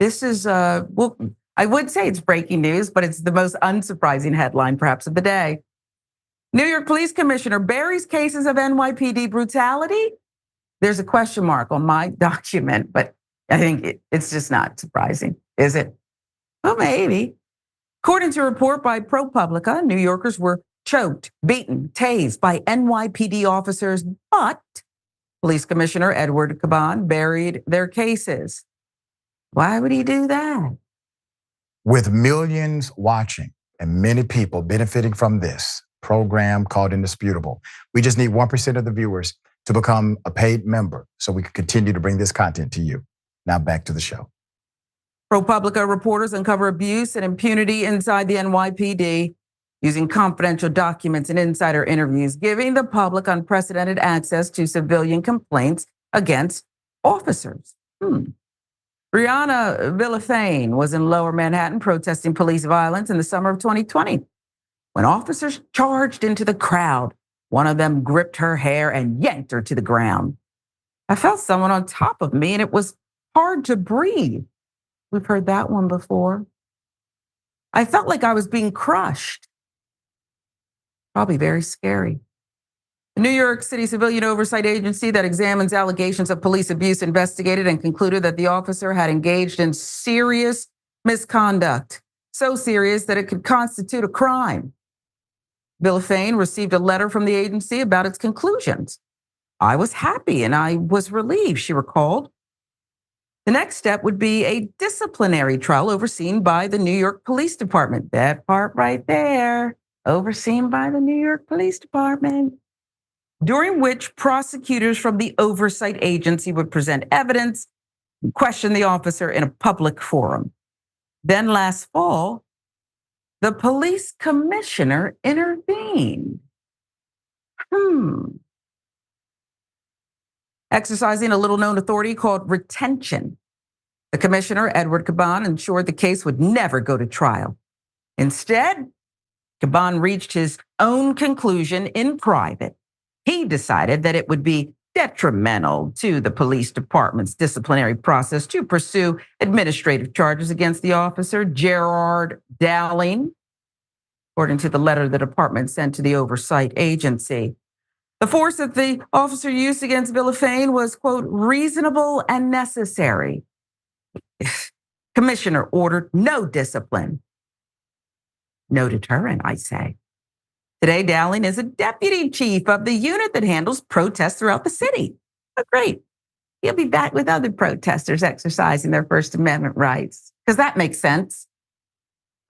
This is, well, I would say it's breaking news, but it's the most unsurprising headline perhaps of the day. New York Police Commissioner buries cases of NYPD brutality. There's a question mark on my document, but I think it's just not surprising, is it? Well, maybe. According to a report by ProPublica, New Yorkers were choked, beaten, tased by NYPD officers, but Police Commissioner Edward Caban buried their cases. Why would he do that? With millions watching and many people benefiting from this program called Indisputable, we just need 1% of the viewers to become a paid member so we can continue to bring this content to you. Now back to the show. ProPublica reporters uncover abuse and impunity inside the NYPD using confidential documents and insider interviews, giving the public unprecedented access to civilian complaints against officers. Brianna Villafane was in Lower Manhattan protesting police violence in the summer of 2020. When officers charged into the crowd, one of them gripped her hair and yanked her to the ground. I felt someone on top of me and it was hard to breathe. We've heard that one before. I felt like I was being crushed. Probably very scary. The New York City Civilian Oversight Agency that examines allegations of police abuse investigated and concluded that the officer had engaged in serious misconduct, so serious that it could constitute a crime. Villafane received a letter from the agency about its conclusions. I was happy and I was relieved, she recalled. The next step would be a disciplinary trial overseen by the New York Police Department. That part right there, overseen by the New York Police Department, during which prosecutors from the oversight agency would present evidence and question the officer in a public forum. Then last fall, the police commissioner intervened. Exercising a little-known authority called retention, the commissioner, Edward Caban, ensured the case would never go to trial. Instead, Caban reached his own conclusion in private. He decided that it would be detrimental to the police department's disciplinary process to pursue administrative charges against the officer, Gerard Dowling, according to the letter the department sent to the oversight agency. The force that the officer used against Villafane was, quote, reasonable and necessary. Commissioner ordered no discipline. No deterrent, I say. Today, Dowling is a deputy chief of the unit that handles protests throughout the city. Oh, great. He'll be back with other protesters exercising their First Amendment rights, because that makes sense.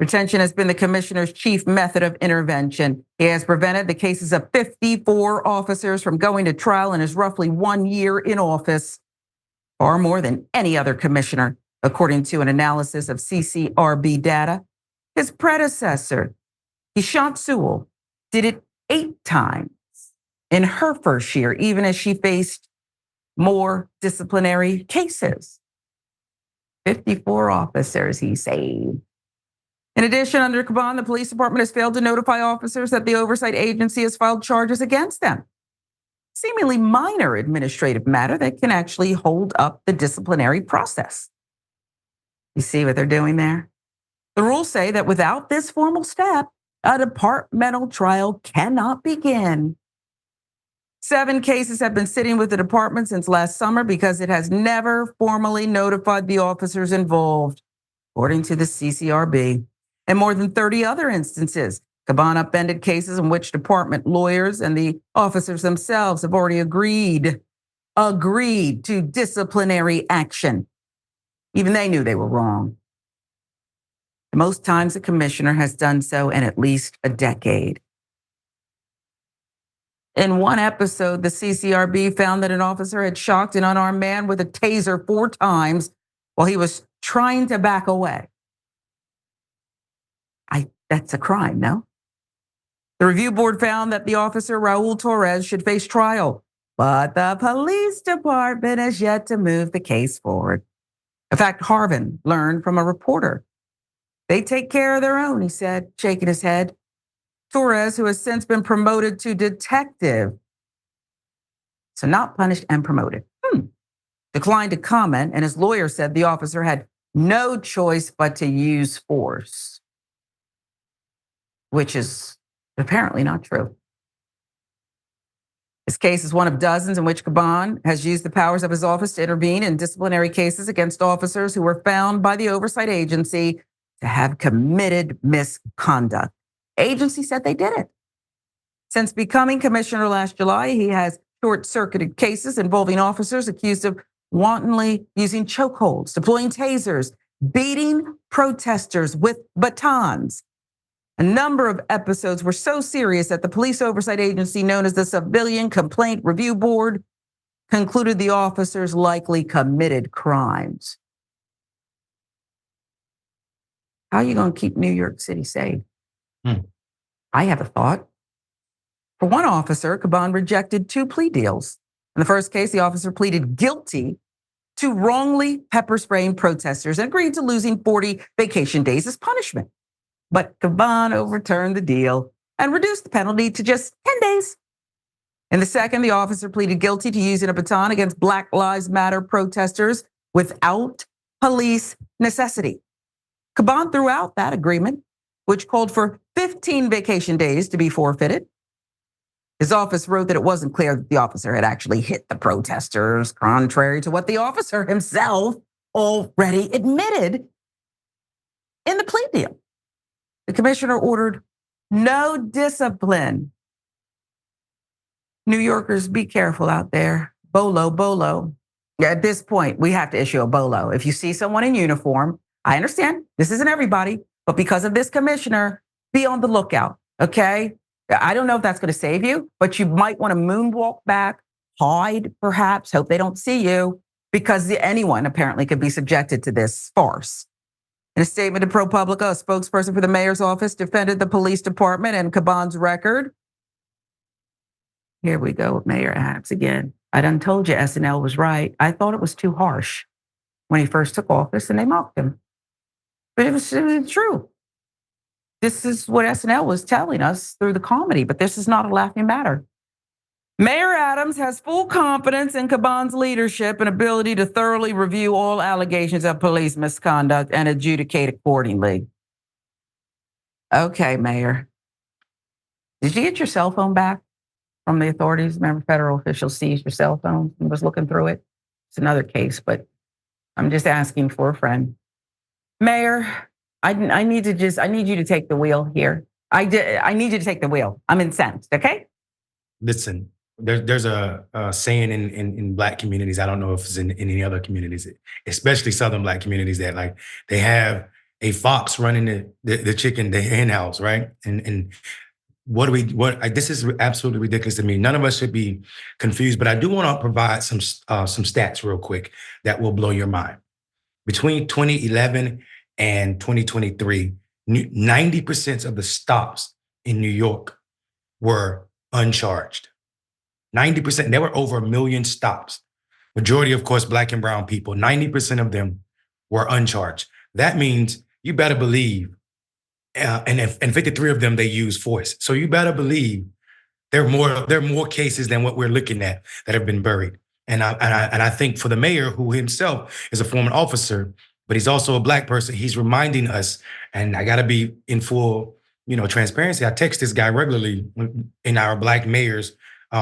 Retention has been the commissioner's chief method of intervention. He has prevented the cases of 54 officers from going to trial in his roughly 1 year in office, far more than any other commissioner, according to an analysis of CCRB data. His predecessor, Keishant Sewell, did it 8 times in her first year, even as she faced more disciplinary cases. 54 officers he saved. In addition, under Caban, the police department has failed to notify officers that the oversight agency has filed charges against them. Seemingly minor administrative matter that can actually hold up the disciplinary process. You see what they're doing there? The rules say that without this formal step, a departmental trial cannot begin. 7 cases have been sitting with the department since last summer because it has never formally notified the officers involved, according to the CCRB. In more than 30 other instances, Caban upended cases in which department lawyers and the officers themselves have already agreed to disciplinary action. Even they knew they were wrong. Most times the commissioner has done so in at least a decade. In one episode, the CCRB found that an officer had shocked an unarmed man with a taser 4 times while he was trying to back away. That's a crime, no? The review board found that the officer, Raul Torres, should face trial, but the police department has yet to move the case forward. In fact, Harvin learned from a reporter. They take care of their own, he said, shaking his head. Torres, who has since been promoted to detective, so not punished and promoted, declined to comment, and his lawyer said the officer had no choice but to use force, which is apparently not true. This case is one of dozens in which Caban has used the powers of his office to intervene in disciplinary cases against officers who were found by the oversight agency to have committed misconduct. Agency said they did it. Since becoming commissioner last July, he has short-circuited cases involving officers accused of wantonly using chokeholds, deploying tasers, beating protesters with batons. A number of episodes were so serious that the police oversight agency known as the Civilian Complaint Review Board concluded the officers likely committed crimes. How are you going to keep New York City safe? I have a thought. For one officer, Caban rejected 2 plea deals. In the first case, the officer pleaded guilty to wrongly pepper spraying protesters and agreed to losing 40 vacation days as punishment. But Caban overturned the deal and reduced the penalty to just 10 days. In the second, the officer pleaded guilty to using a baton against Black Lives Matter protesters without police necessity. Caban threw out that agreement, which called for 15 vacation days to be forfeited. His office wrote that it wasn't clear that the officer had actually hit the protesters, contrary to what the officer himself already admitted in the plea deal. The commissioner ordered no discipline. New Yorkers, be careful out there. Bolo, bolo. At this point, we have to issue a bolo. If you see someone in uniform, I understand this isn't everybody, but because of this commissioner, be on the lookout, okay? I don't know if that's going to save you, but you might want to moonwalk back, hide perhaps, hope they don't see you, because anyone apparently could be subjected to this farce. In a statement to ProPublica, a spokesperson for the mayor's office defended the police department and Caban's record. Here we go with Mayor Adams again. I done told you SNL was right. I thought it was too harsh when he first took office and they mocked him. But it was true. This is what SNL was telling us through the comedy, but this is not a laughing matter. Mayor Adams has full confidence in Caban's leadership and ability to thoroughly review all allegations of police misconduct and adjudicate accordingly. Okay, Mayor. Did you get your cell phone back from the authorities? Remember, federal officials seized your cell phone and was looking through it. It's another case, but I'm just asking for a friend. Mayor, I need you to take the wheel here. I need you to take the wheel. I'm incensed, okay? Listen, there's a saying in Black communities, I don't know if it's in any other communities, especially Southern Black communities, that like they have a fox running the hen house, right? And this is absolutely ridiculous to me. None of us should be confused, but I do want to provide some stats real quick that will blow your mind. Between 2011 and 2023, 90% of the stops in New York were uncharged. 90%, there were over 1 million stops. Majority, of course, Black and brown people, 90% of them were uncharged. That means you better believe, and 53 of them, they use force. So you better believe there are more cases than what we're looking at that have been buried. And I think for the mayor, who himself is a former officer, but he's also a Black person, he's reminding us, and I gotta be in full, transparency. I text this guy regularly in our Black mayor's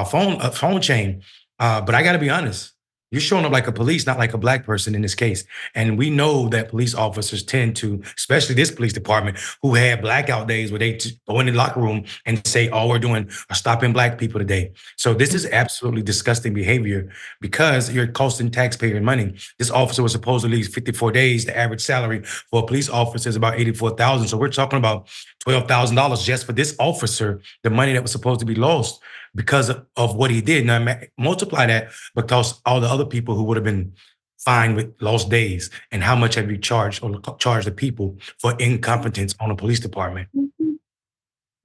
phone chain. But I gotta be honest, you're showing up like a police, not like a Black person in this case. And we know that police officers tend to, especially this police department, who had blackout days where they go in the locker room and say, all we're doing are stopping Black people today. So this is absolutely disgusting behavior because you're costing taxpayer money. This officer was supposed to leave 54 days. The average salary for a police officer is about $84,000. So we're talking about $12,000 just for this officer, the money that was supposed to be lost because of what he did. Now multiply that because all the other people who would have been fined with lost days, and how much have you charged or charged the people for incompetence on a police department? Mm-hmm.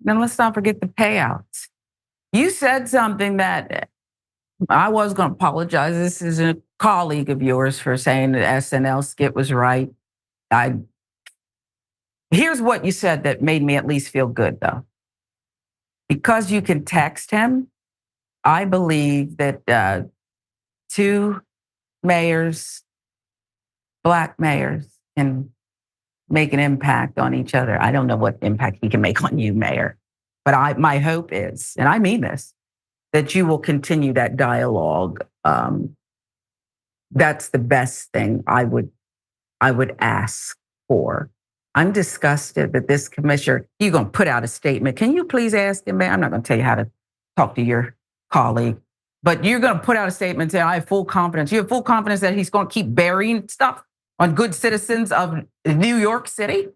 Then let's not forget the payouts. You said something that I was going to apologize. This is a colleague of yours for saying that SNL skit was right. Here's what you said that made me at least feel good, though. Because you can text him, I believe that 2 mayors, Black mayors can make an impact on each other. I don't know what impact he can make on you, Mayor, but my hope is, and I mean this, that you will continue that dialogue. That's the best thing I would ask for. I'm disgusted that this commissioner, you're going to put out a statement. Can you please ask him, man? I'm not going to tell you how to talk to your colleague, but you're going to put out a statement saying, I have full confidence. You have full confidence that he's going to keep burying stuff on good citizens of New York City?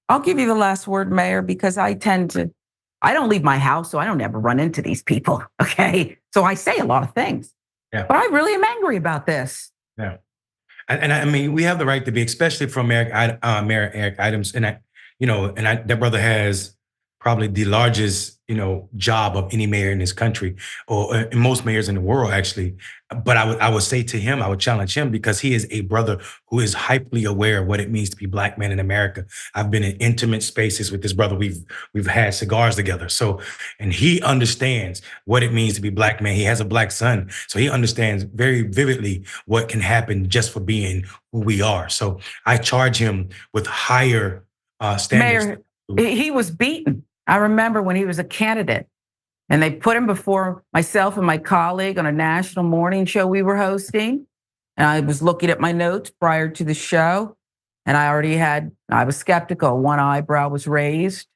I'll give you the last word, Mayor, because I don't leave my house, so I don't ever run into these people, okay? So I say a lot of things, but I really am angry about this. Yeah. And I mean, we have the right to be, especially from Mayor Eric Adams. And that brother has probably the largest, job of any mayor in this country, or most mayors in the world, actually. But I would say to him, I would challenge him, because he is a brother who is hyperly aware of what it means to be Black man in America. I've been in intimate spaces with this brother. We've had cigars together. So, and he understands what it means to be Black man. He has a Black son, so he understands very vividly what can happen just for being who we are. So I charge him with higher standards. Mayor, he was beaten. I remember when he was a candidate and they put him before myself and my colleague on a national morning show we were hosting. And I was looking at my notes prior to the show, and I was skeptical. One eyebrow was raised.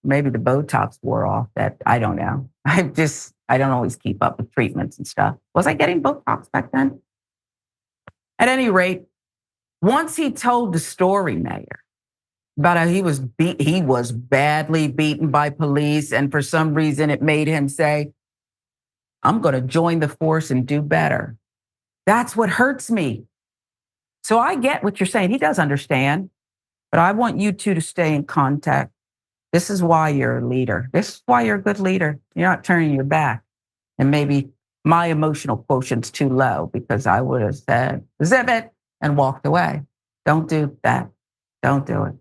Maybe the Botox wore off. That I don't know. I don't always keep up with treatments and stuff. Was I getting Botox back then? At any rate, once he told the story, Mayor, about how he was badly beaten by police, and for some reason it made him say, I'm going to join the force and do better. That's what hurts me. So I get what you're saying. He does understand, but I want you two to stay in contact. This is why you're a leader. This is why you're a good leader. You're not turning your back. And maybe my emotional quotient's too low, because I would have said, zip it, and walked away. Don't do that. Don't do it.